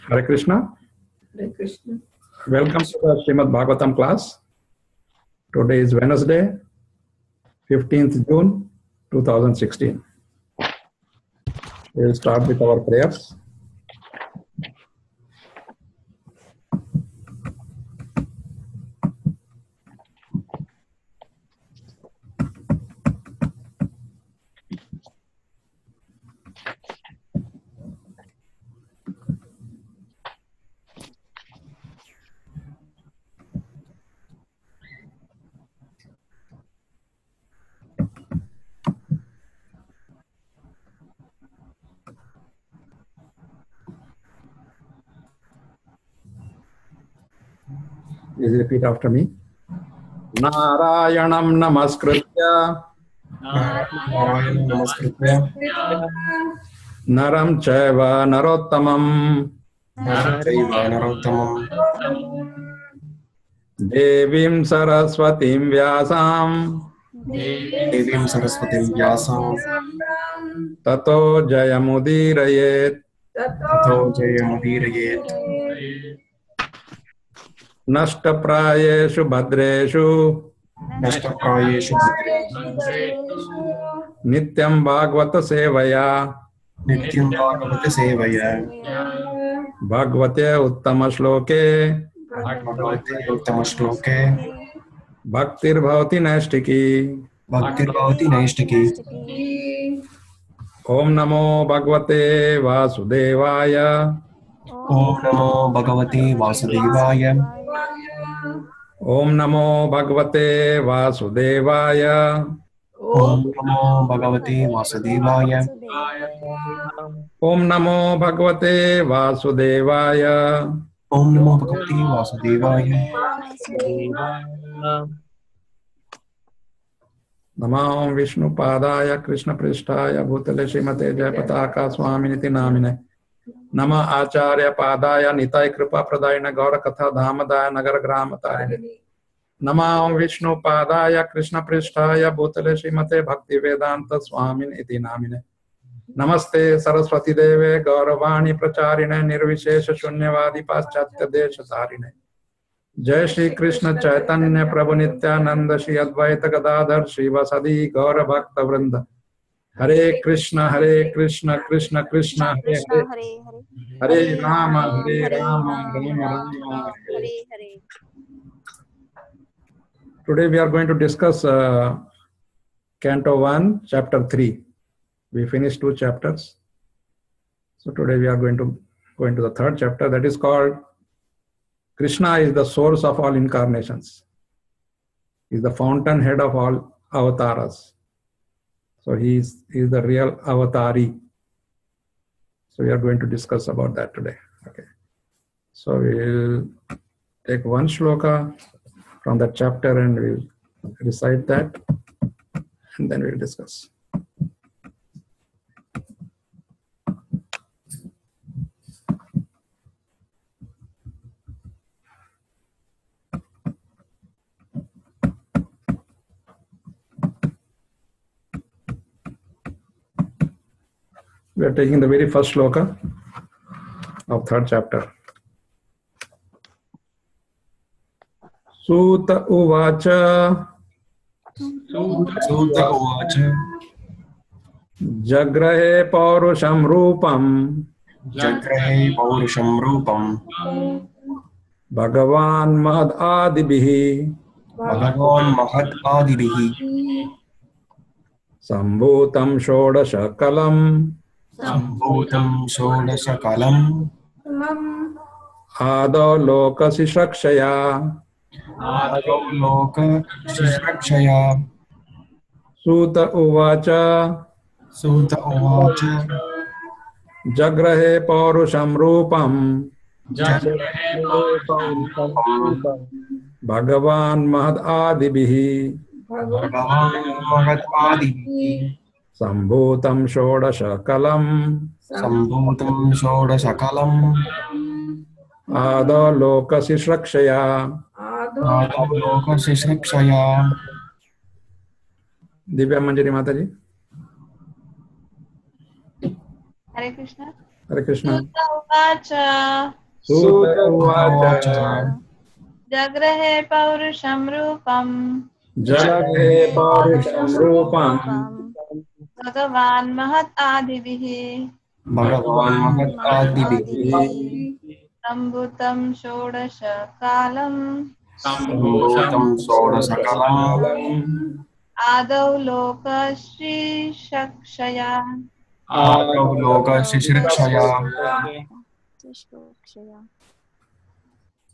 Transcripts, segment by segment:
Hare Krishna. Hare Krishna. Welcome to the Srimad Bhagavatam class. Today is Wednesday, 15th June 2016. We will start with our prayers. Please repeat after me. Narayanam namaskritya Narayanam namaskritya naram chaiva narottamam naram chaiva narottamam devim saraswatim vyasam devim saraswatim vyasam tato jayamudirayet tato jayamudirayet nashtaprayeshu bhadreshu nashtaprayeshu nityam bhagavata sevaya nityam bhagavata sevaya bhagavate uttama shloke bhagavate uttama shloke bhaktir bhavati naistiki. bhaktir bhavati naistiki. Om namo bhagavate vasudevaya. Om namo bhagavate vasudevaya. Om namo bhagavate vasudevaya. Om namo bhagavate vasudevaya. Om namo bhagavate vasudevaya. Om namo bhagavate vasudevaya. Namah Vishnu Padaya Krishna Prishtaya Bhutale Srimate Jayapataka Swaminiti Namine. Nama Acharya Padaya Nitai Kripa Pradayana Gaura Katha Dhamadaya Nagar Grama Tarine. Nama Vishnu Padaya Krishna Prishtaya Bhutale Srimate Bhakti Vedanta Swamin Iti Namine. Namaste Saraswati Deve Gauravani Pracharine Nirvishesha Shunyavadi Paschatya Desha Sarine. Jai Shri Krishna Chaitanya Prabhu Nityananda Shri Advaita Gadadhar Shri Vasadi Gaura Bhakta Vrinda. Hare Krishna Krishna Krishna Hare Hare Hare Rama Rama Rama Hare. Today we are going to discuss Canto 1, Chapter 3. We finished 2 chapters. So today we are going to go into the 3rd chapter, that is called Krishna is the source of all incarnations. He is the fountainhead of all avatars. So he is the real avatari. So we are going to discuss about that today. Okay. So we will take one shloka from that chapter and we will recite that and then we will discuss. We are taking the very first shloka of 3rd chapter. Suta uvacha Suta uvacha jagrahe paurusham rupam jagrahe paurusham rupam Bhagavan mahad adibhi Bhagavan mahad adibihi sambhutam shodasha kalam sambhutam shodasakalam Ado lokasi shrakshaya. ado loka shishrakshaya. Suta uvacha Suta uvacha jagrahe paurusham rupam jagrahe paurusham rupam Bhagavan mahad adibhi Bhagavan mahad adibihi sambhutam shodasha kalam sambhutam shodasakalam Ado lokasi shrakshaya. ado loka shishrakshaya. Divya Manjari Mataji. Hare Krishna. Hare Krishna. Uvacha Suta Uvacha Uvacha Jagrahe Paurusham Rupam Jaghe Parusham Rupam Bhagavan Mahat Adivihi Bhagavan Mahat Adivihi Sambhutam Shodasha Kalam Sambhutam Sodasakalam Adau Loka Shri Shakshaya Adav Loka Shishirikshaya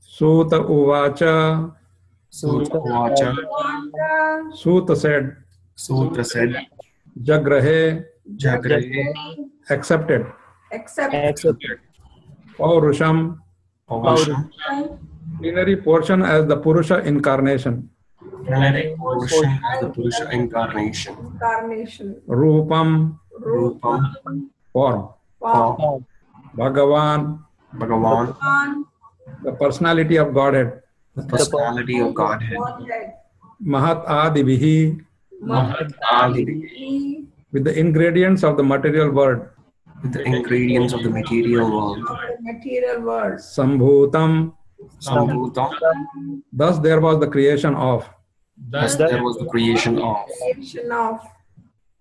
Suta Uvacha. Suta Uvacha Suta said, Suta said Jagrahe, Jagre accepted. Accepted. Paurusham, Paurusham plenary portion as the Purusha incarnation. Plenary portion as the Purusha incarnation. Rupam, Rupam form. form. Bhagavan, Bhagavan, the personality of Godhead. the personality of Godhead. Mahat Adivihi, Mahat Adi, with the ingredients of the material world. with the ingredients of the material world. Sambhutam, Sambhutam, thus there was the creation of. thus there was the creation of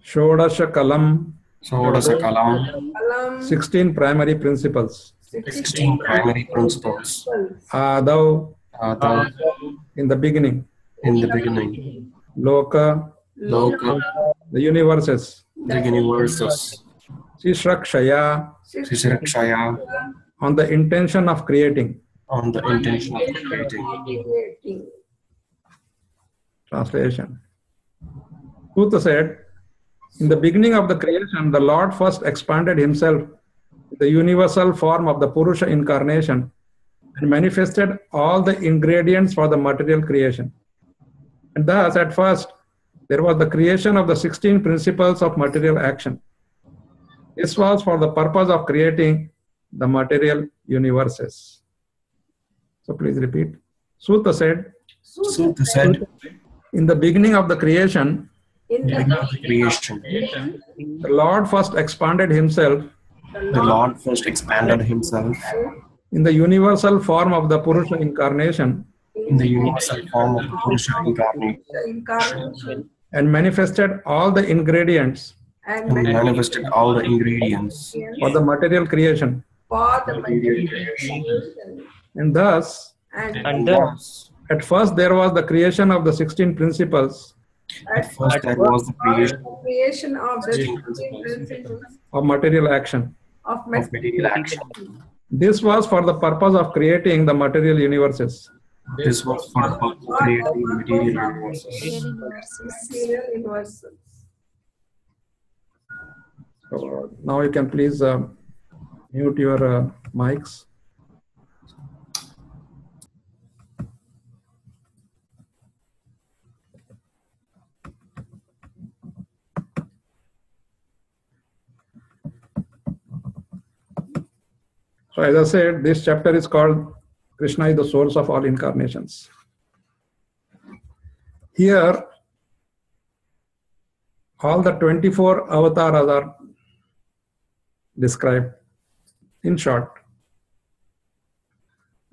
Shodasha Kalam, Sodasakalam, 16 primary principles. 16 primary principles. Adav, Adav, in the beginning. in the beginning. Loka, Loka, the universes. the universes. Shishrakshaya, Shishirikshaya, on the intention of creating. on the intention of creating. Translation. Suta said, in the beginning of the creation, the Lord first expanded himself in the universal form of the Purusha incarnation and manifested all the ingredients for the material creation. And thus, at first, there was the creation of the 16 principles of material action. This was for the purpose of creating the material universes. So please repeat. Suta said, Suta said, in the beginning of the creation, beginning of the creation, the Lord first expanded himself the Lord first expanded himself in the universal form of the Purusha incarnation in the universal form of the Purusha incarnation and manifested all the ingredients and manifested all the ingredients for the material creation. for the material creation. And thus, And thus, at first there was the creation of the 16 principles at first there was the creation of the 16 principles of material action. of of material action. This was for the purpose of creating the material universes. This was for the purpose of creating the material universes. material universes. So now you can please mute your mics. So as I said, this chapter is called Krishna is the source of all incarnations. Here, all the 24 avatars are described in short.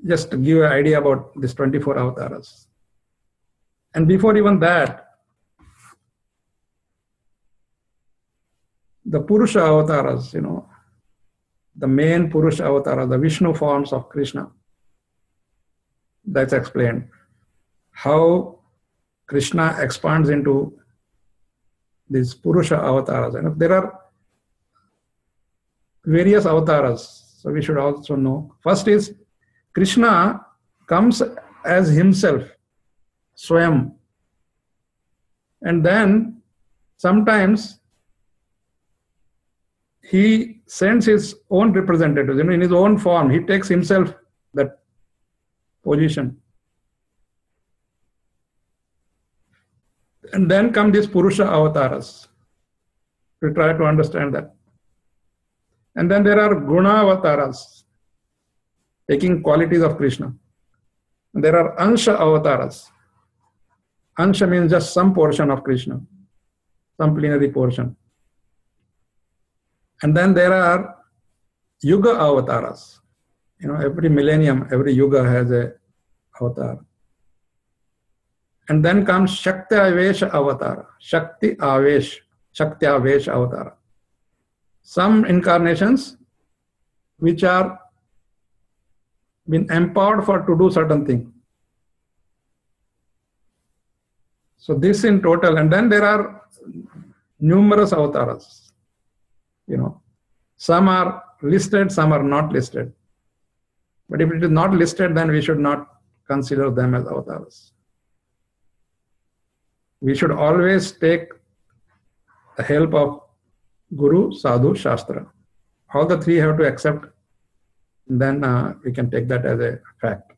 Just to give you an idea about these 24 avatars. And before even that, the Purusha avatars, the main Purusha avatars, the Vishnu forms of Krishna. That's explained. How Krishna expands into these Purusha avatars. There are various avatars, so we should also know. First is Krishna comes as himself, Swayam. And then sometimes he sends his own representatives, in his own form. He takes himself that position. And then come these Purusha avatars. We try to understand that. And then there are Guna avatars, taking qualities of Krishna. And there are Ansha avatars. Ansha means just some portion of Krishna, some plenary portion. And then there are Yuga avatars. Every millennium, every yuga has a avatar. And then comes Shakti Avesh Avatara. Shakti Avesh Avatara. Some incarnations which are been empowered to do certain thing. So this in total, and then there are numerous avatars. Some are listed, some are not listed. But if it is not listed, then we should not consider them as avatars. We should always take the help of Guru, Sadhu, Shastra. All the three have to accept, then we can take that as a fact.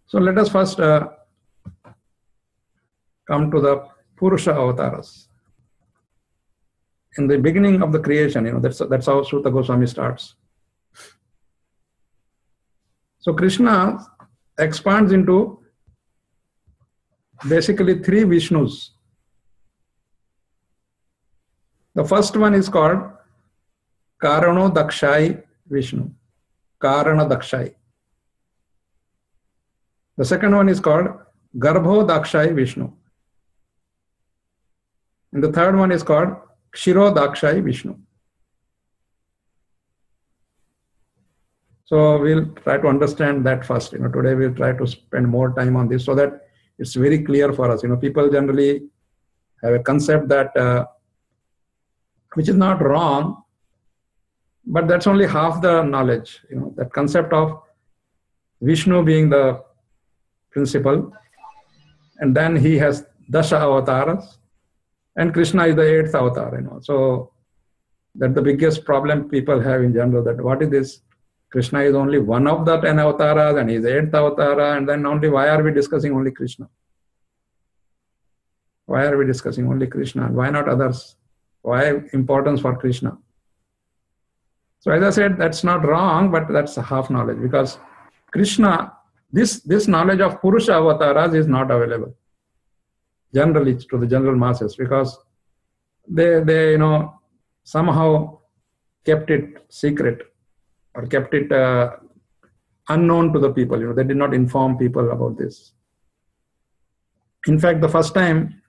So let us first come to the Purusha avatars. In the beginning of the creation, that's how Suta Goswami starts. So Krishna expands into basically three Vishnus. The first one is called Karano Dakshai Vishnu. Karana Dakshai. The second one is called Garbho Dakshai Vishnu. And the third one is called Kshiro Dakshai Vishnu. So we'll try to understand that first. Today we'll try to spend more time on this so that it's very clear for us. People generally have a concept that which is not wrong, but that's only half the knowledge. That concept of Vishnu being the principal, and then he has Dasha avatars, and Krishna is the 8th avatar. So that's the biggest problem people have in general. That what is this? Krishna is only one of the 10 avatars, and he is the 8th avatar, and then only why are we discussing only Krishna? Why are we discussing only Krishna? Why not others? Why importance for Krishna? So as I said, that's not wrong, but that's half knowledge, because Krishna, this knowledge of Purusha avatars is not available generally to the general masses, because they somehow kept it secret or kept it unknown to the people. They did not inform people about this. In fact, the first time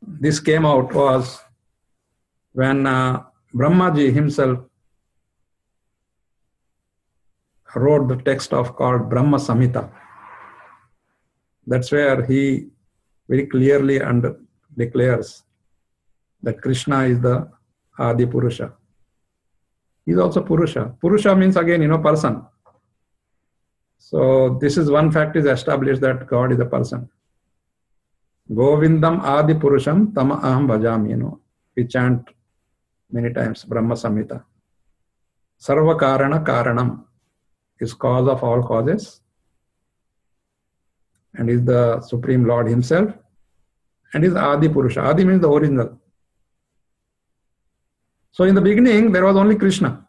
this came out was when Brahmaji himself wrote the text called Brahma Samhita. That's where he very clearly declares that Krishna is the Adi Purusha. He is also Purusha. Purusha means again, person. So this is one fact is established, that God is a person. Govindam Adi Purusham Tama Aham Bhajami. We chant many times Brahma Samhita. Sarva Karana Karanam is cause of all causes, and is the Supreme Lord himself, and is Adi Purusha. Adi means the original. So in the beginning there was only Krishna,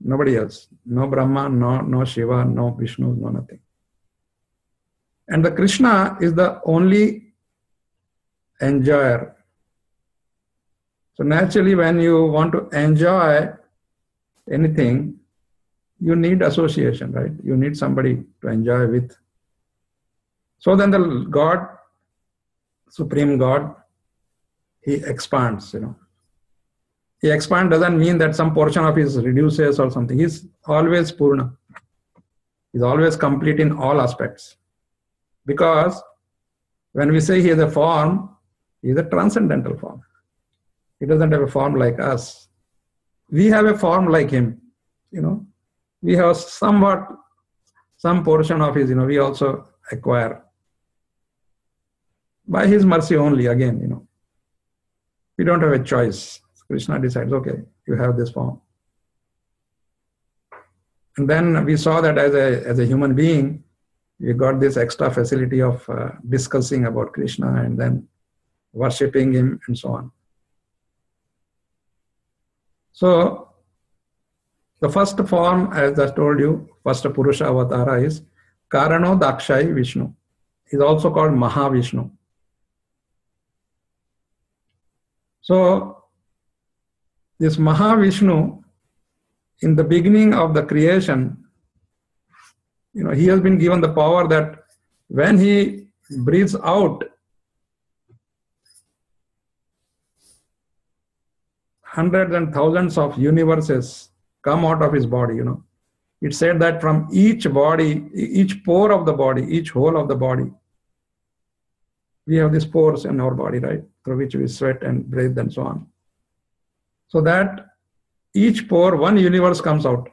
nobody else. No Brahma, no Shiva, no Vishnu, no nothing. And the Krishna is the only enjoyer. So naturally, when you want to enjoy anything, you need association, right? You need somebody to enjoy with. So then the God, Supreme God, he expands, He expands doesn't mean that some portion of his reduces or something. He's always Purna. He's always complete in all aspects. Because when we say he is a form, he is a transcendental form. He doesn't have a form like us. We have a form like him, We have some portion of his, we also acquire. By his mercy only, again, We don't have a choice. Krishna decides, okay, you have this form. And then we saw that as a human being, we got this extra facility of discussing about Krishna and then worshipping him and so on. So the first form, as I told you, first Purusha Avatara is Karano Dakshai Vishnu. He is also called this Mahavishnu, in the beginning of the creation, he has been given the power that when he breathes out, hundreds and thousands of universes come out of his body. It said that from each body, each pore of the body, each hole of the body, we have these pores in our body, right, through which we sweat and breathe and so on. So that each pore, one universe comes out,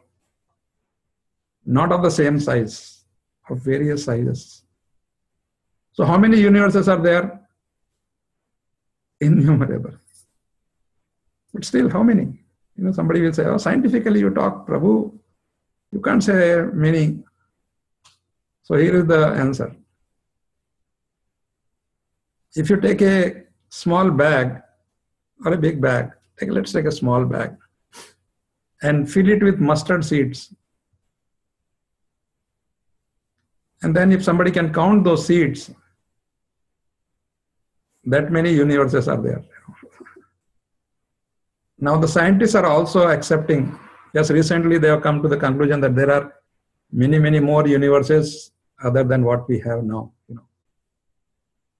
not of the same size, of various sizes. So how many universes are there? Innumerable. But still, how many? Somebody will say, oh, scientifically you talk, Prabhu, you can't say many. So here is the answer. If you take a small bag or a big bag, let's take a small bag and fill it with mustard seeds. And then if somebody can count those seeds, that many universes are there. Now the scientists are also accepting, just recently they have come to the conclusion that there are many, many more universes other than what we have now.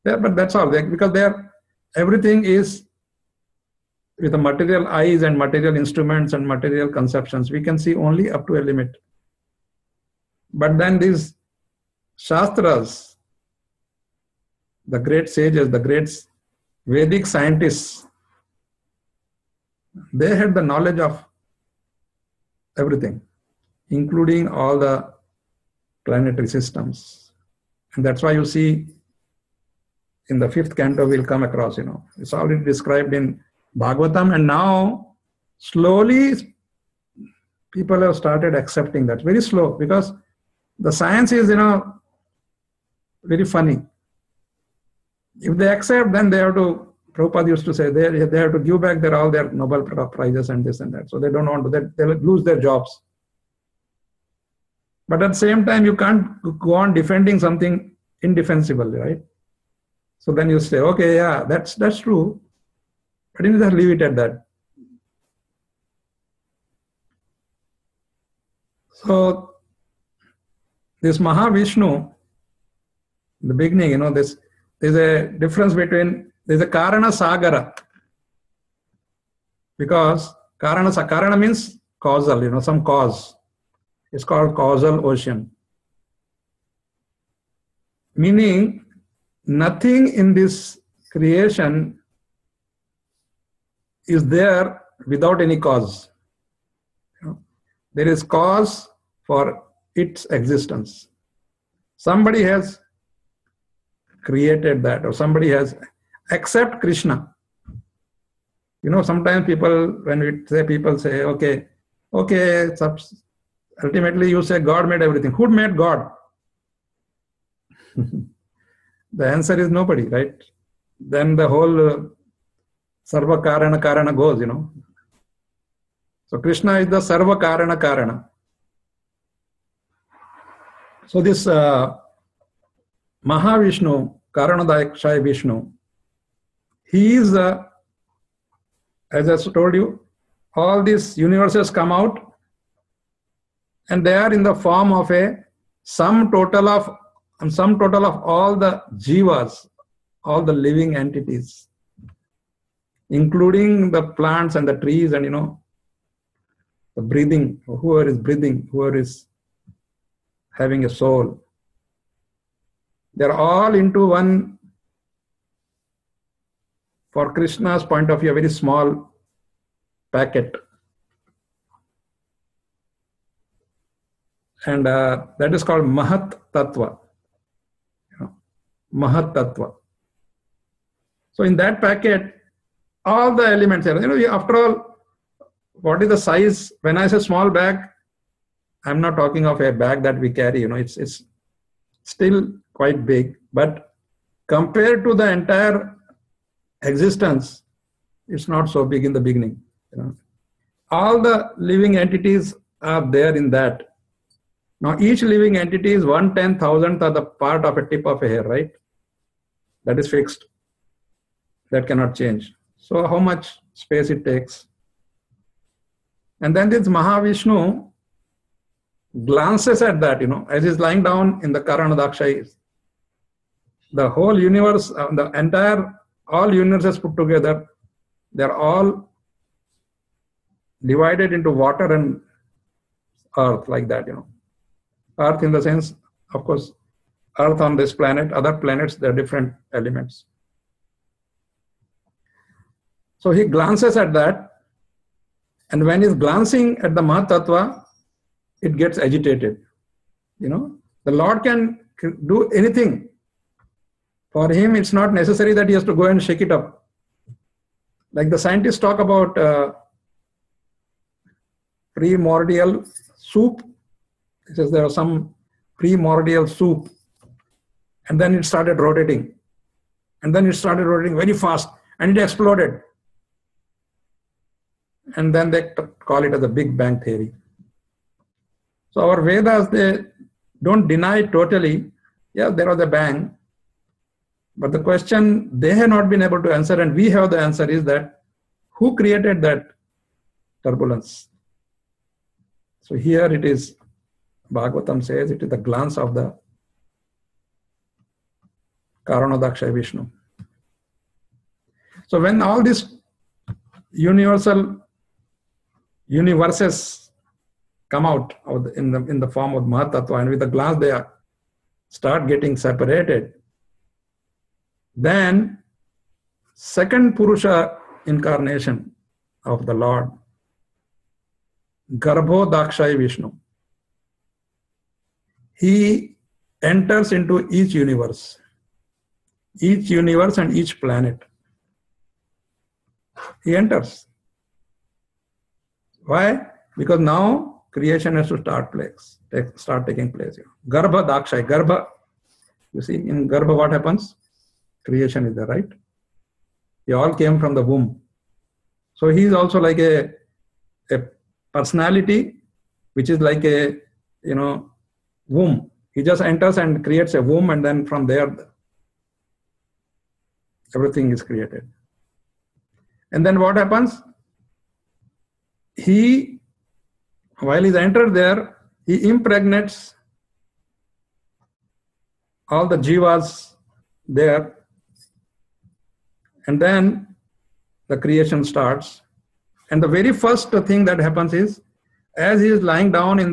But that's all, because everything is with the material eyes and material instruments and material conceptions. We can see only up to a limit. But then these Shastras, the great sages, the great Vedic scientists, they had the knowledge of everything, including all the planetary systems. And that's why you see in the 5th canto we'll come across, it's already described in Bhagavatam, and now slowly people have started accepting that. Very slow, because the science is, very funny. If they accept, then they have to, Prabhupada used to say, they have to give back all their Nobel prizes and this and that. So they don't want to, they'll lose their jobs. But at the same time, you can't go on defending something indefensibly, right? So then you say, okay, yeah, that's true. But you just leave it at that. So this Mahavishnu, in the beginning, there's a difference between, there's a Karana Sagara. Because Karana means causal, some cause. It's called causal ocean. Meaning, nothing in this creation is there without any cause. There is cause for its existence. Somebody has created that, or somebody has, except Krishna. Sometimes when we say, people say, okay, ultimately you say God made everything. Who made God? The answer is nobody, right? Then the whole Sarva Karana goes, So Krishna is the Sarva Karana. So this Mahavishnu, Karanadayakshay Vishnu, he is, as I told you, all these universes come out and they are in the form of a sum total of all the jivas, all the living entities, including the plants and the trees and, the breathing, whoever is having a soul. They're all into one, for Krishna's point of view, a very small packet. And that is called Mahat Tattva. Mahat Tattva. So in that packet, all the elements are, after all, what is the size? When I say small bag, I'm not talking of a bag that we carry, it's still quite big, but compared to the entire existence, it's not so big in the beginning. All the living entities are there in that. Now each living entity is 1/10,000th of the part of a tip of a hair, right? That is fixed. That cannot change. So how much space it takes? And then this Mahavishnu glances at that, as he's lying down in the Karanadaksha. The whole universe, all universes put together, they're all divided into water and earth, like that, Earth in the sense, of course, earth on this planet, other planets, they're different elements. So he glances at that, and when he's glancing at the Mahatattva, it gets agitated. The Lord can do anything. For him, it's not necessary that he has to go and shake it up. Like the scientists talk about primordial soup. He says there was some primordial soup. And then it started rotating. And then it started rotating very fast. And it exploded. And then they call it as the Big Bang theory. So our Vedas, they don't deny totally, yeah, there was a bang. But the question they have not been able to answer, and we have the answer, is that who created that turbulence? So here it is, Bhagavatam says, it is the glance of the Karanadaksha Vishnu. So when all these universes come out in the form of Mahatattva, and with the glance they start getting separated, then second Purusha incarnation of the Lord, Garbhodakshaya Vishnu, he enters into each universe and each planet. He enters. Why? Because now creation has to start taking place. Garbhodakshaya, Garbha. You see, in Garbha what happens? Creation is there, right? They all came from the womb. So he is also like a personality, which is like a, womb. He just enters and creates a womb, and then from there, everything is created. And then what happens? While he's entered there, he impregnates all the jivas there. And then the creation starts. And the very first thing that happens is, as he is lying down in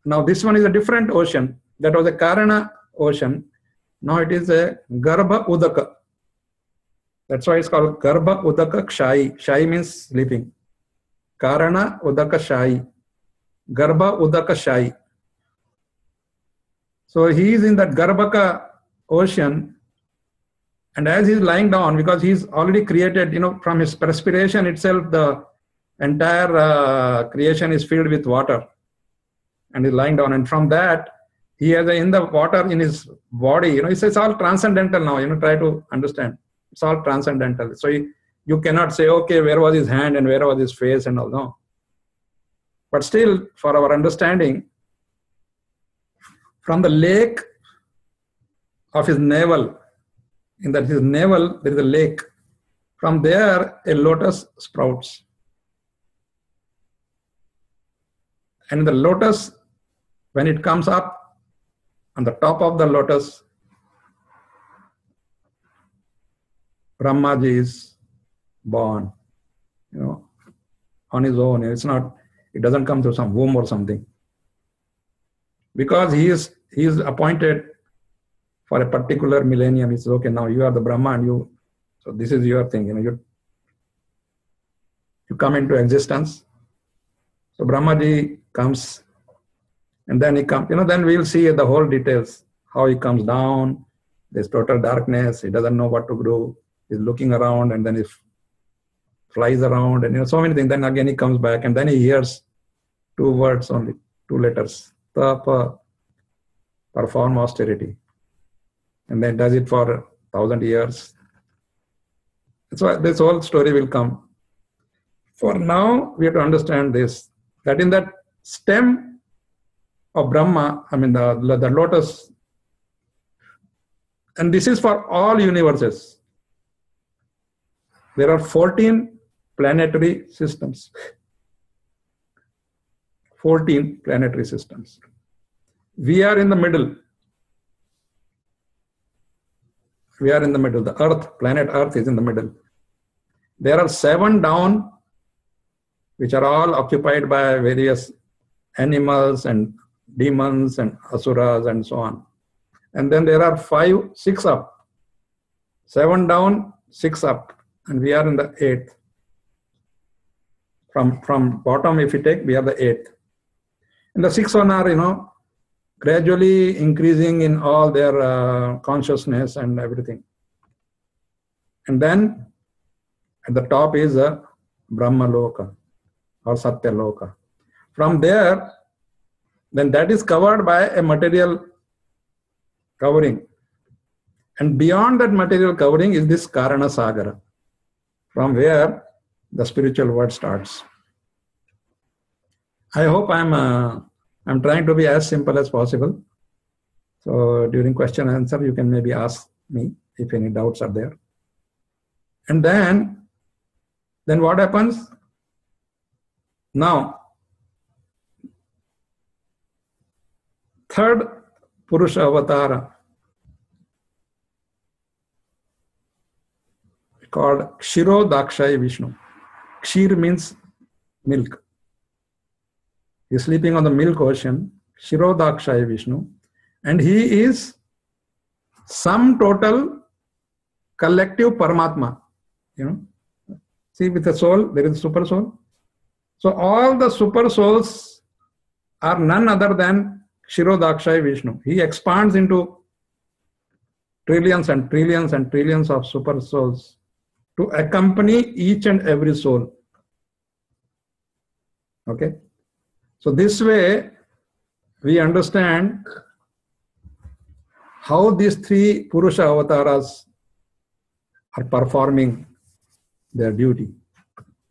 now this one is a different ocean. That was a Karana ocean. Now it is a Garbha Udaka. That's why it's called Garbha Udaka Kshayi. Kshayi means sleeping. Karana Udaka Shayi. Garbha Udaka Shayi. So he is in that Garbhaka ocean. And as he's lying down, because he's already created, from his perspiration itself, the entire creation is filled with water. And he's lying down. And from that, he has in the water in his body, it's all transcendental now, try to understand. It's all transcendental. So you cannot say, okay, where was his hand and where was his face and all, no. But still, for our understanding, from the lake of his navel, in that his navel, there is a lake. From there, a lotus sprouts. And the lotus, when it comes up, on the top of the lotus, Brahmaji is born, on his own. It doesn't come through some womb or something. Because he is appointed for a particular millennium. He says, okay, now you are the Brahma and so this is your thing, you come into existence. So Brahmaji comes, and then he comes, then we'll see the whole details, how he comes down, there's total darkness, he doesn't know what to do, he's looking around, and then he flies around, and so many things. Then again he comes back, and then he hears 2 words only, 2 letters, Tapa, perform austerity. And then does it for 1,000 years. That's why this whole story will come. For now, we have to understand this, that in that stem of Brahma, the lotus, and this is for all universes. There are 14 planetary systems. 14 planetary systems. We are in the middle. We are in the middle. The Earth, planet Earth is in the middle. There are 7 down, which are all occupied by various animals and demons and asuras and so on. And then there are 6 up. 7 down, 6 up. And we are in the 8th. From bottom, if you take, we are the 8th. And the 6 one are, gradually increasing in all their consciousness and everything. And then at the top is Brahma Loka or Satya Loka. From there, then that is covered by a material covering. And beyond that material covering is this Karana Sagara, from where the spiritual world starts. I hope I'm trying to be as simple as possible. So during question and answer, you can maybe ask me if any doubts are there. And then what happens? Now, third Purusha Avatara, called Kshiro Dakshayi Vishnu. Kshir means milk. He's sleeping on the milk ocean, Kshiro Dakshayi Vishnu. And he is sum total collective Paramatma. See, with the soul, there is a super soul. So all the super souls are none other than Kshiro Dakshayi Vishnu. He expands into trillions and trillions and trillions of super souls to accompany each and every soul. Okay? So this way, we understand how these 3 Purusha Avataras are performing their duty,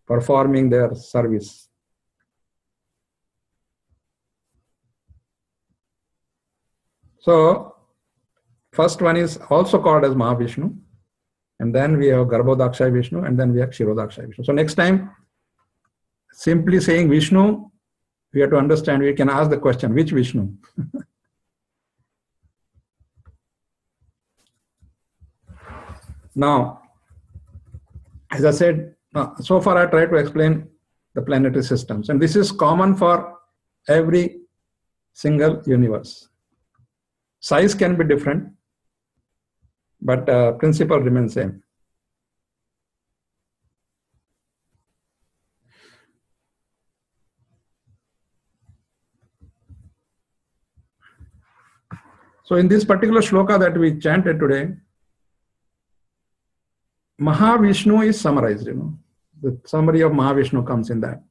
performing their service. So, first one is also called as Mahavishnu, and then we have Garbhodakshayi Vishnu, and then we have Kshirodakshayi Vishnu. So next time, simply saying Vishnu, we have to understand, we can ask the question, which Vishnu? Now, as I said, so far I tried to explain the planetary systems, and this is common for every single universe. Size can be different, but principle remains same. So in this particular shloka that we chanted today, Mahavishnu is summarized, The summary of Mahavishnu comes in that.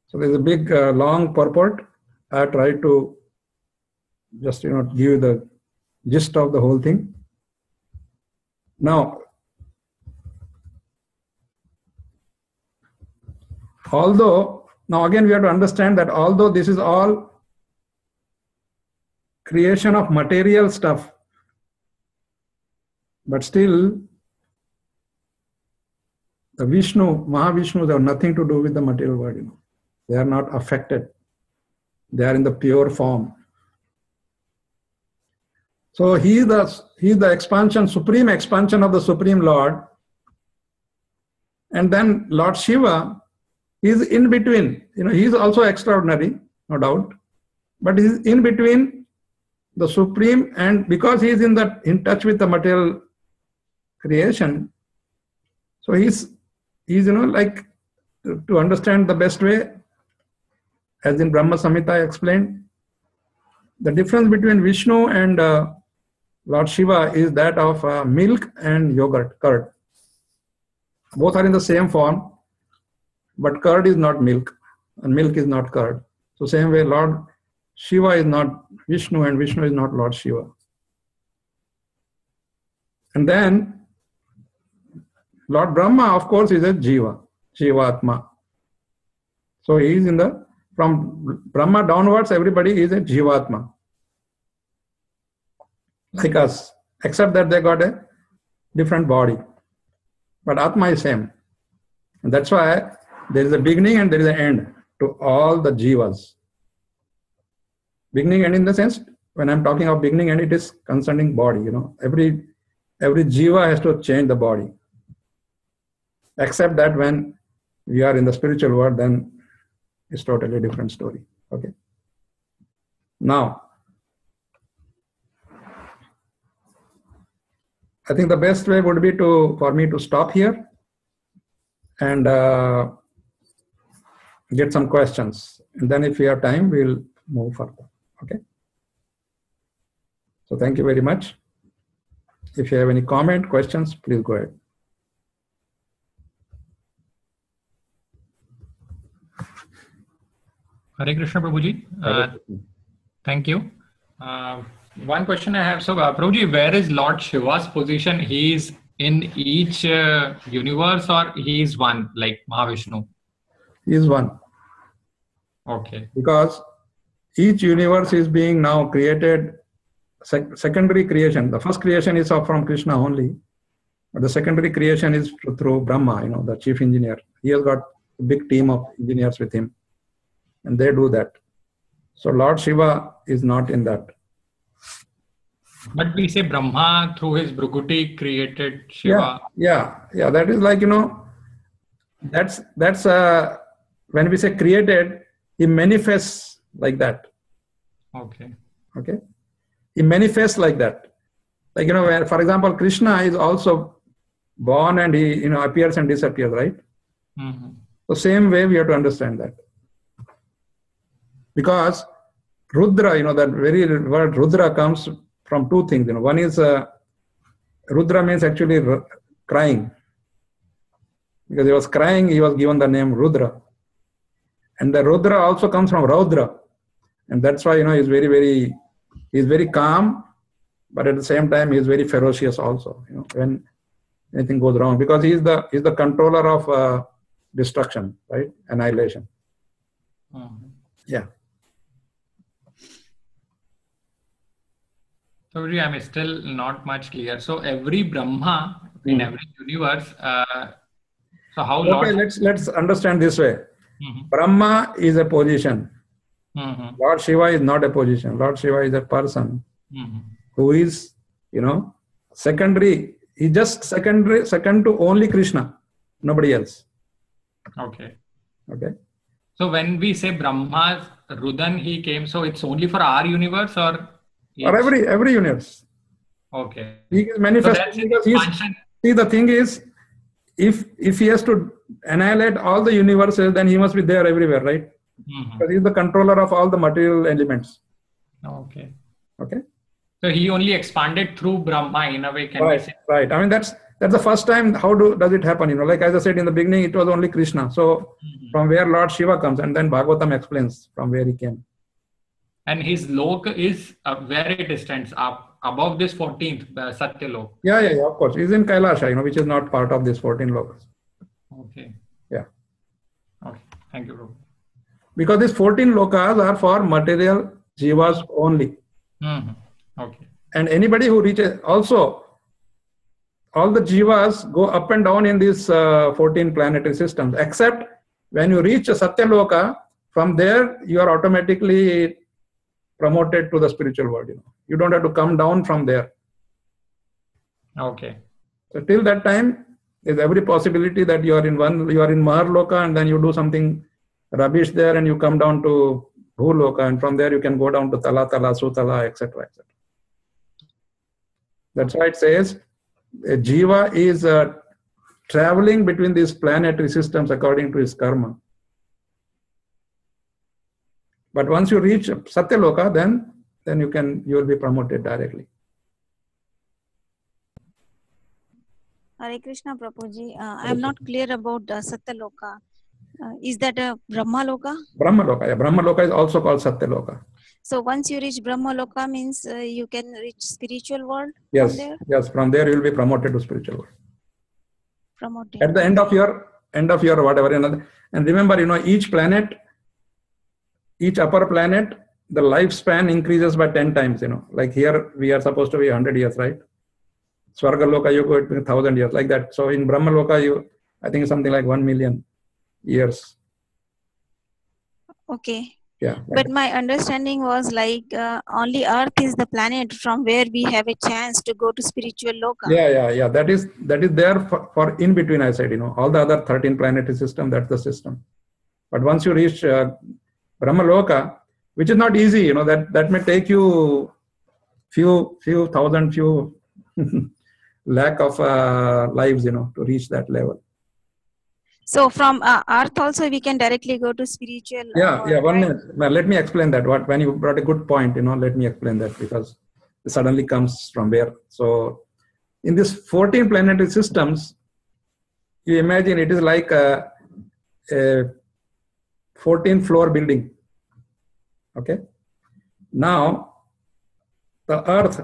So there's a big, long purport. I tried to just, give you the gist of the whole thing. Now, again we have to understand that although this is all creation of material stuff, but still the Mahavishnus have nothing to do with the material world, They are not affected. They are in the pure form. So he is the expansion, supreme expansion of the Supreme Lord. And then Lord Shiva is in between. He is also extraordinary, no doubt. But he is in between the Supreme, and because he is in touch with the material creation, so he's like, to understand the best way, as in Brahma Samhita I explained, the difference between Vishnu and Lord Shiva is that of milk and yogurt, curd. Both are in the same form, but curd is not milk, and milk is not curd. So same way, Lord Shiva is not Vishnu, and Vishnu is not Lord Shiva. And then Lord Brahma, of course, is a Jiva, Jivatma. So he is from Brahma downwards, everybody is a Jivatma. Like us, except that they got a different body. But Atma is same. And that's why there is a beginning and there is an end to all the jivas. Beginning and in the sense, when I'm talking of beginning and it is concerning body, every jiva has to change the body. Except that when we are in the spiritual world, then it's totally different story. Okay. Now, I think the best way would be for me to stop here and get some questions. And then if we have time, we'll move further. Okay. So thank you very much. If you have any comment, questions, please go ahead. Hare Krishna, Prabhuji. Thank you. One question I have. So, Prabhuji, where is Lord Shiva's position? He is in each universe, or he is one, like Mahavishnu? He is one. Okay. Because each universe is being now created, secondary creation. The first creation is from Krishna only. But the secondary creation is through Brahma, the chief engineer. He has got a big team of engineers with him. And they do that. So Lord Shiva is not in that. But we say Brahma through his Bhrukuti created Shiva. Yeah. That is like, that's when we say created, he manifests like that. Okay. He manifests like that. Like, where, for example, Krishna is also born and he, appears and disappears, right? Mm-hmm. So same way we have to understand that. Because Rudra, that very word Rudra comes from two things. One is Rudra means actually crying. Because he was crying, he was given the name Rudra. And the Rudra also comes from Raudra. And that's why, he's very calm, but at the same time, he's very ferocious also, when anything goes wrong. Because he's the controller of destruction, right? Annihilation. Mm-hmm. Yeah. So, I'm still not much clear. So, every Brahma in every universe, so how Okay, Lord... let's understand this way. Mm-hmm. Brahma is a position. Mm-hmm. Lord Shiva is not a position. Lord Shiva is a person who is, secondary. He's just second to only Krishna, nobody else. Okay. So when we say Brahma's Rudan, he came, so it's only for our universe or every universe. Okay. He is manifesting because see, the thing is, if he has to annihilate all the universes, then he must be there everywhere, right? Mm-hmm. Because he is the controller of all the material elements. Okay. So he only expanded through Brahma in a way, can we say? Right. I mean, that's the first time. How does it happen? Like as I said in the beginning, it was only Krishna. So from where Lord Shiva comes, and then Bhagavatam explains from where he came. And his lok is where it stands up above this 14th Satya lok. Yeah, of course. He's in Kailasha, which is not part of this 14 lokas. Okay. Yeah. Okay. Thank you, Prabhu. Because these 14 lokas are for material jivas only. Mm-hmm. Okay. And anybody who reaches, also, all the jivas go up and down in these 14 planetary systems, except when you reach a Satya loka, from there you are automatically promoted to the spiritual world. You don't have to come down from there. Okay. So till that time, there's every possibility that you are in Mahar Loka and then you do something rubbish there and you come down to Bhuloka, and from there you can go down to Tala, Sutala, etc. That's why it says a jiva is traveling between these planetary systems according to his karma. But once you reach Satya Loka, then you will be promoted directly. Hare Krishna, Prabhuji. I am not clear about Satya Loka. Is that a Brahma Loka? Brahma Loka. Yeah, Brahma Loka is also called Satya Loka. So once you reach Brahma Loka means you can reach spiritual world. Yes. From there? Yes. From there you will be promoted to spiritual world. Promoted. At the end of your whatever. And remember, each planet, each upper planet, the lifespan increases by 10 times. Like here we are supposed to be 100 years, right? Swarga Loka, you go, it means 1,000 years, like that. So in Brahma Loka, I think it's something like 1 million years. Okay. Yeah. But my understanding was like only Earth is the planet from where we have a chance to go to spiritual loka. Yeah. That is there for in between, I said, all the other 13 planetary system, that's the system. But once you reach Brahma Loka, which is not easy, that may take you few thousand, few lakh of lives, to reach that level. So from Earth also we can directly go to spiritual. Yeah. world, One right? minute. Well, let me explain that. When you brought a good point, let me explain that, because it suddenly comes from where. So in this 14 planetary systems, you imagine it is like a 14-floor building. Okay. Now the Earth,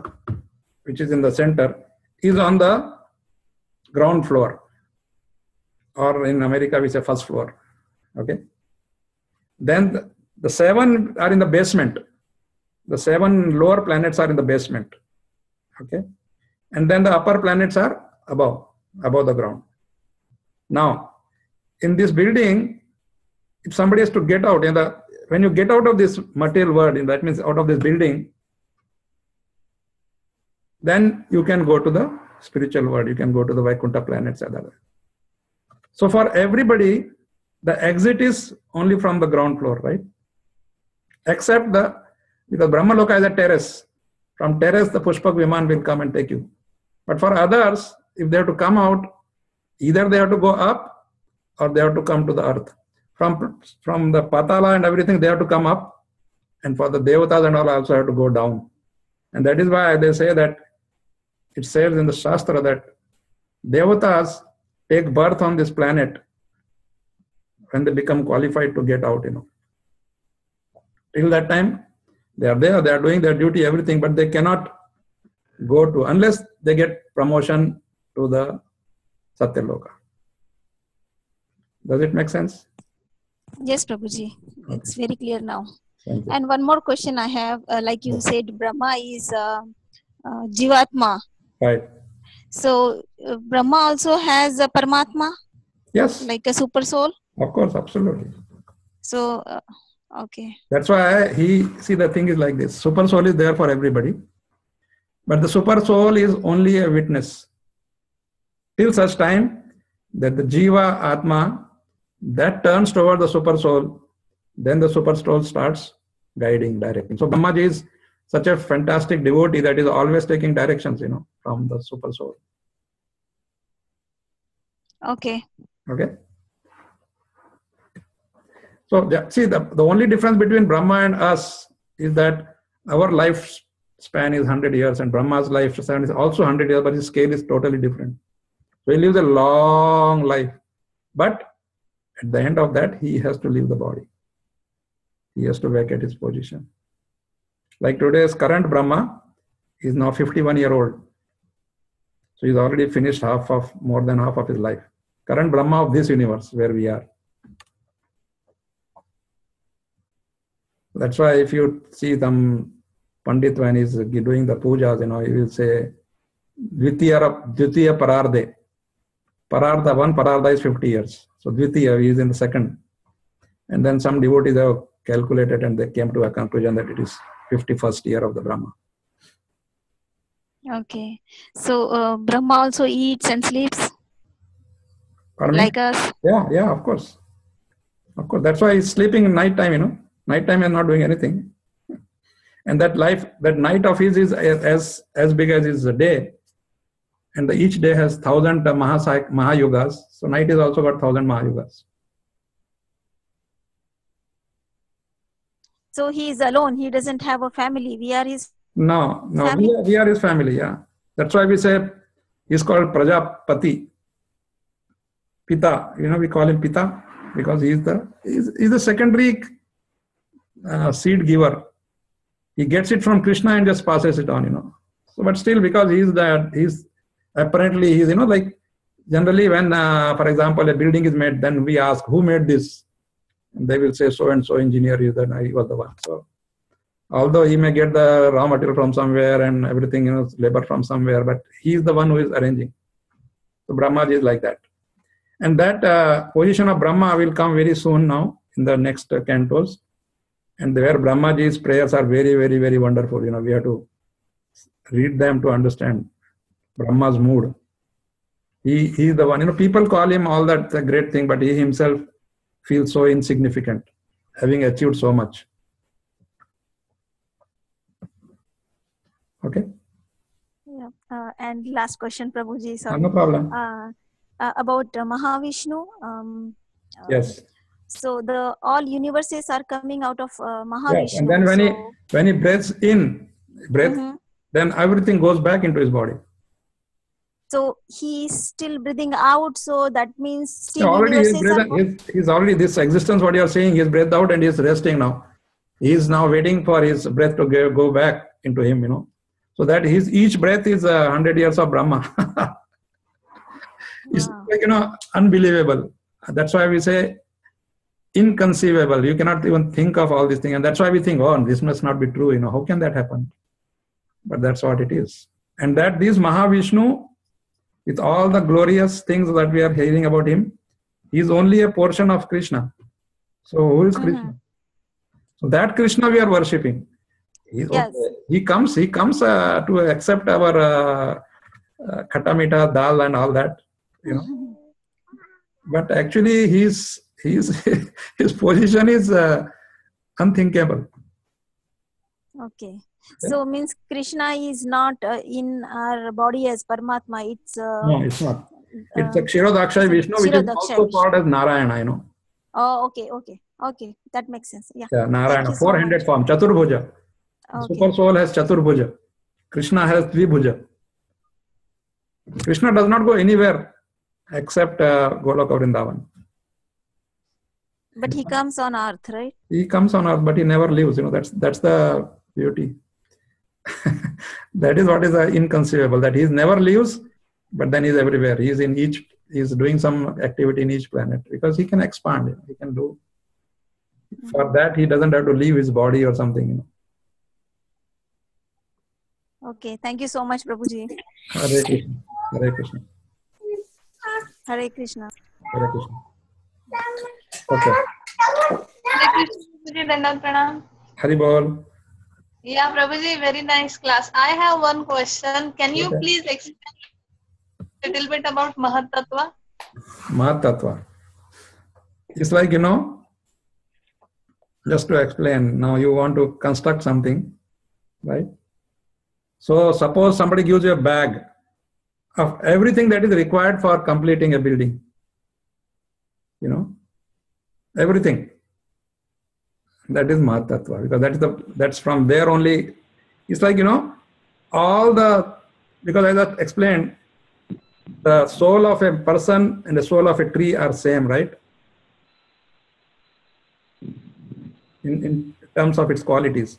which is in the center, is on the ground floor, or in America we say first floor. Okay. Then the 7 are in the basement. The 7 lower planets are in the basement. Okay. And then the upper planets are above the ground. Now, in this building, if somebody has to get out, when you get out of this material world, that means out of this building, then you can go to the spiritual world. You can go to the Vaikuntha planets. So for everybody, the exit is only from the ground floor, right? Except because Brahma Loka is a terrace. From terrace, the Pushpak Viman will come and take you. But for others, if they have to come out, either they have to go up or they have to come to the earth. From the Patala and everything, they have to come up. And for the Devatas and all, also have to go down. And that is why they say that it says in the Shastra that Devatas take birth on this planet when they become qualified to get out, Till that time, they are there, they are doing their duty, everything, but they cannot go to, unless they get promotion to the Satyaloka. Does it make sense? Yes, Prabhuji. It's very clear now. Thank you. And one more question I have, like you said, Brahma is Jivatma. Right. So Brahma also has a Paramatma, Yes, like a super soul. of course, absolutely. So, okay. That's why the thing is like this. Super soul is there for everybody. But the super soul is only a witness. Till such time that the Jiva, Atma, that turns toward the super soul, then the super soul starts guiding, directing. So Brahmaji is such a fantastic devotee that is always taking directions, from the super soul. Okay. Okay. So see, the only difference between Brahma and us is that our lifespan is 100 years and Brahma's lifespan is also 100 years, but his scale is totally different. So he lives a long life. But at the end of that, he has to leave the body. He has to vacate his position. Like today's current Brahma is now 51-year-old. So he's already finished more than half of his life. Current Brahma of this universe where we are. That's why if you see some Pandit when he's doing the pujas, he will say, Dvitiya Pararde. Pararda, one Pararda is 50 years. So Dvitiya is in the second. And then some devotees have calculated and they came to a conclusion that it is 51st year of the Brahma. Okay. So Brahma also eats and sleeps? Pardon Like me? us? Yeah, of course. Of course. That's why he's sleeping in night time, Nighttime is not doing anything. And that night of his is as big as his day. And each day has 1,000 Mahayugas. So night is also got 1,000 Mahayugas. So he is alone. He doesn't have a family. We are his No, family. we are his family, yeah. That's why we say he's called Prajapati. Pita, we call him Pita because he's the secondary seed giver. He gets it from Krishna and just passes it on, So, but still, because he's like generally when, for example, a building is made, then we ask who made this, and they will say so and so engineer is that he was the one. So, Although he may get the raw material from somewhere and everything, labor from somewhere, but he is the one who is arranging. So Brahmaji is like that. And that position of Brahma will come very soon now in the next cantos. And where Brahmaji's prayers are very, very, very wonderful. We have to read them to understand Brahma's mood. He is the one. People call him all that great thing, but he himself feels so insignificant, having achieved so much. Okay. Yeah. And last question, Prabhuji. Sorry. No problem. About Mahavishnu. Yes. So all universes are coming out of Mahavishnu. Yes. And then when he breathes in, then everything goes back into his body. So he's still breathing out. So that means still already he's already this existence. What you are saying, he's breathed out and he's resting now. He is now waiting for his breath to go back into him. So that each breath is 100 years of Brahma. It's unbelievable. That's why we say inconceivable. You cannot even think of all these things. And that's why we think, oh, this must not be true. How can that happen? But that's what it is. And that this Mahavishnu, with all the glorious things that we are hearing about him, he is only a portion of Krishna. So who is Krishna? So that Krishna we are worshipping. Yes. He comes to accept our khatta meetha, dal and all that, But actually his position is unthinkable. Okay. So means Krishna is not in our body as Paramatma. It's no, it's not. It's a Kshirodakshaya Vishnu, which is also called as Narayana, Oh, okay. That makes sense. Yeah. Narayana, four-handed form, Chaturbhuja. Okay. Super soul has Chaturbhuja. Krishna has Dvibhuja. Krishna does not go anywhere except Goloka Vrindavan. But he comes on earth, right? He comes on earth, but he never leaves. That's the beauty. That is what is inconceivable. That he never leaves, but then he's everywhere. He's doing some activity in each planet because he can expand. He can do. For that, he doesn't have to leave his body or something. Okay, thank you so much, Prabhuji. Hare Krishna. Hare Krishna. Hare Krishna. Hare Krishna. Okay. Prabhuji, Dandavat Pranam. Hari Bol. Yeah, Prabhuji, very nice class. I have one question. Can you please explain a little bit about Mahat Tattva? Mahat Tattva. It's like, just to explain, now you want to construct something, right? So suppose somebody gives you a bag of everything that is required for completing a building. Everything. That is Mahat Tattva, because that's from there only. It's like, because as I explained, the soul of a person and the soul of a tree are same, right? In terms of its qualities.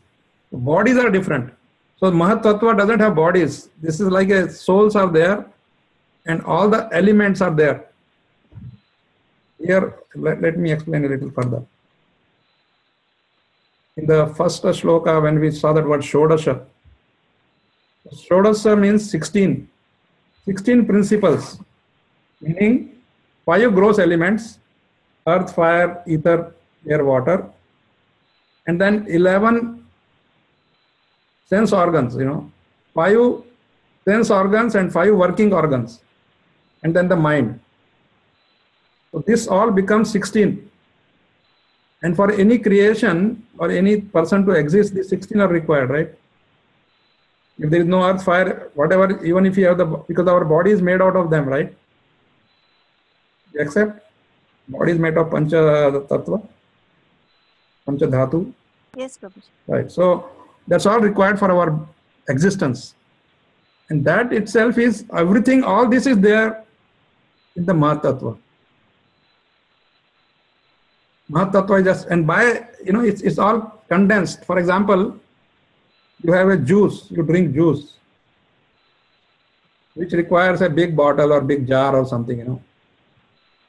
Bodies are different. So Mahat Tattva doesn't have bodies. This is like souls are there and all the elements are there. Here, let me explain a little further. In the first shloka, when we saw that word Shodasha, Shodasha means 16. 16 principles, meaning 5 gross elements, earth, fire, ether, air, water, and then 11 sense organs, 5 sense organs and 5 working organs, and then the mind. So this all becomes 16. And for any creation or any person to exist, these 16 are required, right? If there is no earth, fire, whatever, even if you have because our body is made out of them, right? You accept? Body is made of Pancha Tattva, Pancha Dhatu. Yes, Prabhuji. Right. So that's all required for our existence. And that itself is everything, all this is there in the Mahat Tattva. Mahat Tattva is just, and by, it's all condensed. For example, you have a juice, you drink juice, which requires a big bottle or big jar or something,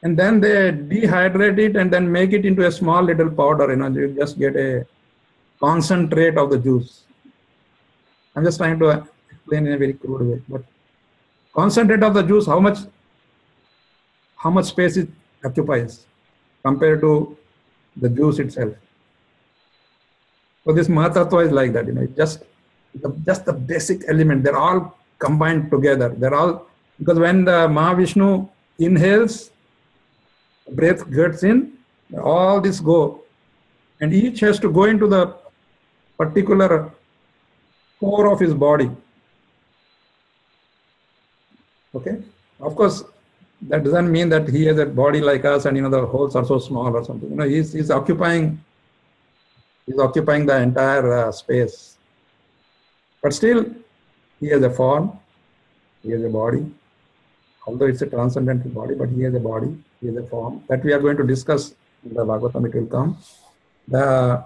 And then they dehydrate it and then make it into a small little powder, you just get a concentrate of the juice. I'm just trying to explain in a very crude way. But concentrate of the juice, how much space it occupies compared to the juice itself. So this Mahatattva is like that, just the basic element. They're all combined together. They're all, because when the Mahavishnu inhales, breath gets in, all this go, and each has to go into the particular core of his body. Okay, of course, that doesn't mean that he has a body like us, and the holes are so small or something. He's occupying the entire space, but still he has a form, he has a body. Although it's a transcendental body, but he has a body, he has a form that we are going to discuss in the Bhagavatam. It will come. The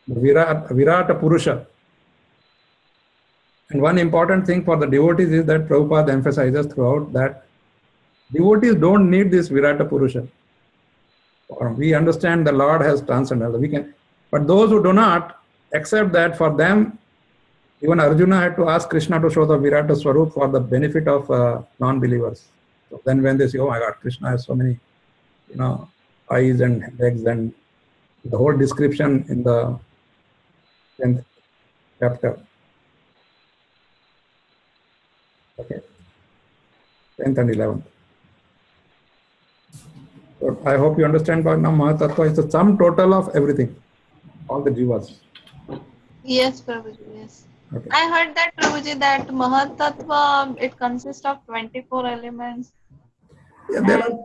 Virata Purusha. And one important thing for the devotees is that Prabhupada emphasizes throughout that devotees don't need this Virata Purusha. We understand the Lord has transcended. But those who do not accept that, for them, even Arjuna had to ask Krishna to show the Virata Swarup for the benefit of non-believers. So then when they say, oh my God, Krishna has so many, eyes and legs, and the whole description in the 10th chapter. Okay. 10th and 11th. So I hope you understand by now Mahatattva is the sum total of everything, all the jivas. Yes, Prabhuji, yes. Okay. I heard that, Prabhuji, that Mahatattva, it consists of 24 elements.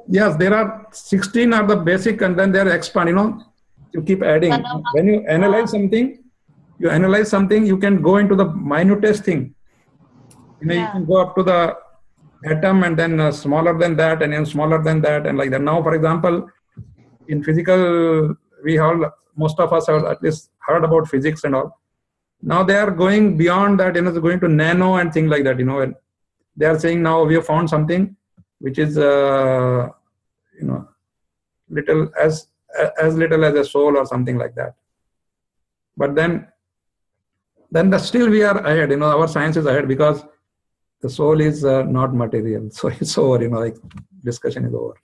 Yeah, there are 16 are the basic, and then they are expand, you keep adding. When you analyze something, you can go into the minutest thing. You can go up to the atom, and then smaller than that, and then smaller than that, and like that. Now, for example, in physical, most of us have at least heard about physics and all. Now they are going beyond that, going to nano and things like that, and they are saying now we have found something which is, little as little as a soul or something like that. But then still we are ahead, our science is ahead, because the soul is not material. So it's over, discussion is over.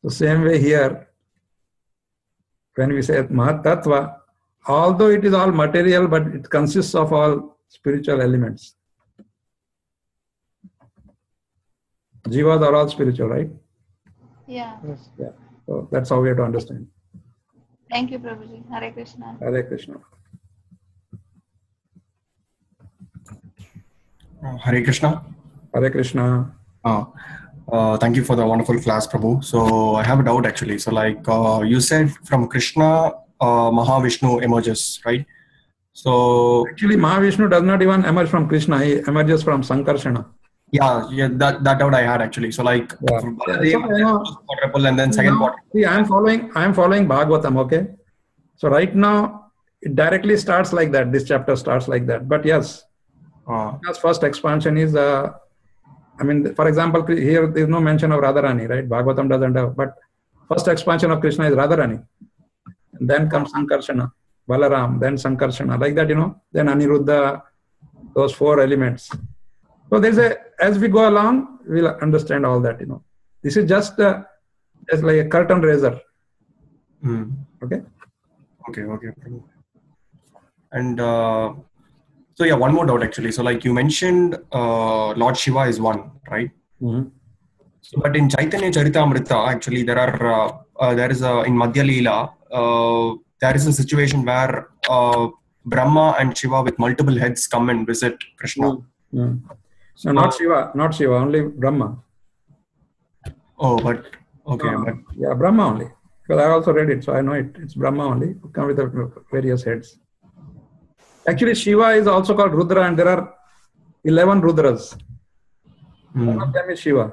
The same way here, when we say Mahatattva, although it is all material, but it consists of all spiritual elements. Jivas are all spiritual, right? Yeah. Yeah. So that's how we have to understand. Thank you, Prabhuji. Hare Krishna. Hare Krishna. Hare Krishna. Hare Krishna. Thank you for the wonderful class, Prabhu. So I have a doubt actually. So you said from Krishna, Mahavishnu emerges, right? So actually, Mahavishnu does not even emerge from Krishna. He emerges from Sankarshana. Yeah, that doubt I had actually. So from quadruple and then second quadruple. See, I am following Bhagavatam. Okay, so right now it directly starts like that. This chapter starts like that. But yes, because first expansion is for example, here there is no mention of Radharani, right? Bhagavatam doesn't have. But first expansion of Krishna is Radharani. And then comes Sankarshana, Balaram, then Sankarshana, like that, then Aniruddha, those four elements. So there's as we go along, we'll understand all that, This is just like a curtain raiser. Okay? Okay. And so yeah, one more doubt actually. So you mentioned Lord Shiva is one, right? Mm-hmm. So, but in Chaitanya Charitamrita, actually there is in Madhya Leela, there is a situation where Brahma and Shiva with multiple heads come and visit Krishna. Mm-hmm. No, not Shiva, only Brahma. Oh, but okay. Yeah, Brahma only. Because I also read it, so I know it. It's Brahma only. Come with the various heads. Actually, Shiva is also called Rudra, and there are 11 Rudras. One of them is Shiva.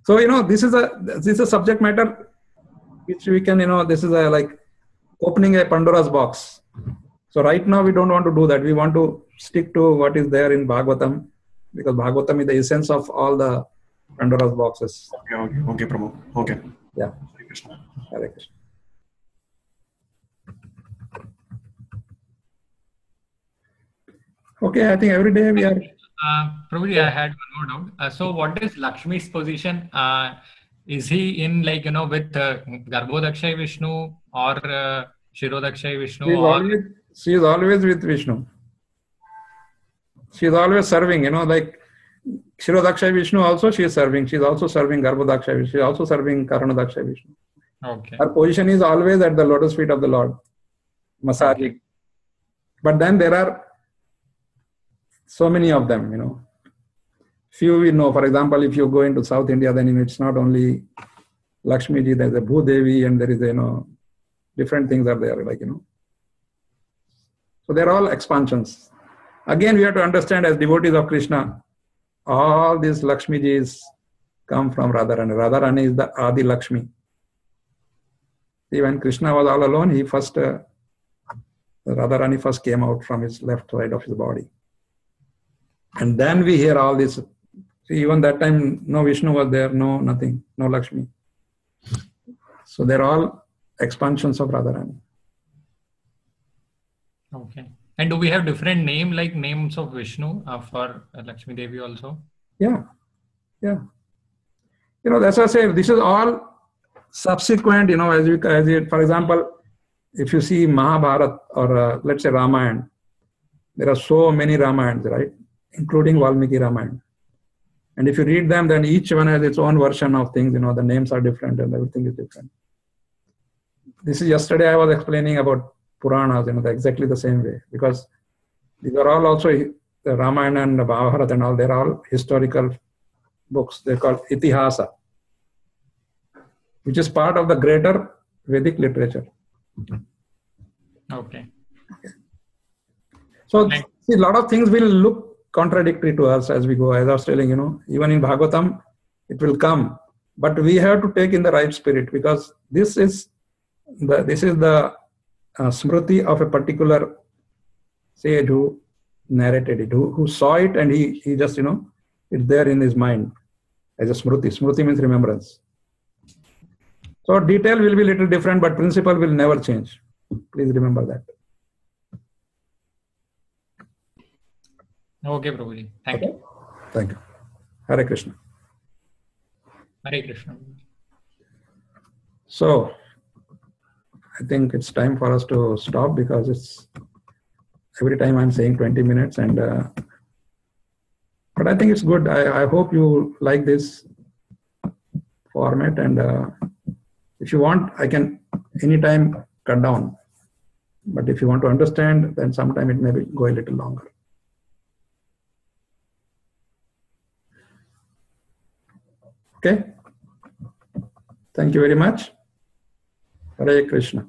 So, this is a subject matter which we can, this is like opening a Pandora's box. So right now we don't want to do that. We want to stick to what is there in Bhagavatam, because Bhagavatam is the essence of all the Pandora's boxes. Okay, Prabhu. Okay. Yeah. Hare Krishna. Hare Krishna. Okay, I think every day we are. Prabhuji, I had one more doubt. So what is Lakshmi's position? Is he in with Garbhodakshay Vishnu or Shirodakshay Vishnu or? She is always with Vishnu. She is always serving, like Shirodakshay Vishnu also she is serving. She is also serving Garbhodakshay Vishnu. She is also serving Karanadakshay Vishnu. Okay. Her position is always at the lotus feet of the Lord, massaging. Okay. But then there are so many of them, Few we know. For example, if you go into South India, then it's not only Lakshmi ji, there's a Bhudevi and there is, different things are there, So they're all expansions. Again, we have to understand as devotees of Krishna, all these Lakshmi jis come from Radharani. Radharani is the Adi Lakshmi. See, when Krishna was all alone, Radharani first came out from his left side of his body. And then we hear all this. See, even that time, no Vishnu was there, no nothing, no Lakshmi. So they're all expansions of Radharani. Okay. And do we have different names of Vishnu for Lakshmi Devi also? Yeah. That's why I say this is all subsequent, for example, if you see Mahabharata or let's say Ramayana, there are so many Ramayans, right? Including Valmiki Ramayana. And if you read them, then each one has its own version of things, the names are different and everything is different. This is yesterday I was explaining about Puranas, exactly the same way, because these are all also the Ramayana and the Mahabharata and all, they're all historical books. They're called Itihasa, which is part of the greater Vedic literature. Okay. So see, a lot of things will look contradictory to us as we go. As I was telling, even in Bhagavatam, it will come. But we have to take in the right spirit, because this is the smriti of a particular sage who narrated it, who saw it, and he just, it's there in his mind as a smriti. Smriti means remembrance. So detail will be a little different, but principle will never change. Please remember that. Okay, Prabhuji. Thank you. Thank you. Hare Krishna. Hare Krishna. So, I think it's time for us to stop, because it's every time I'm saying 20 minutes, and but I think it's good. I hope you like this format, and if you want, I can anytime cut down. But if you want to understand, then sometime it may go a little longer. Okay. Thank you very much. Hare Krishna.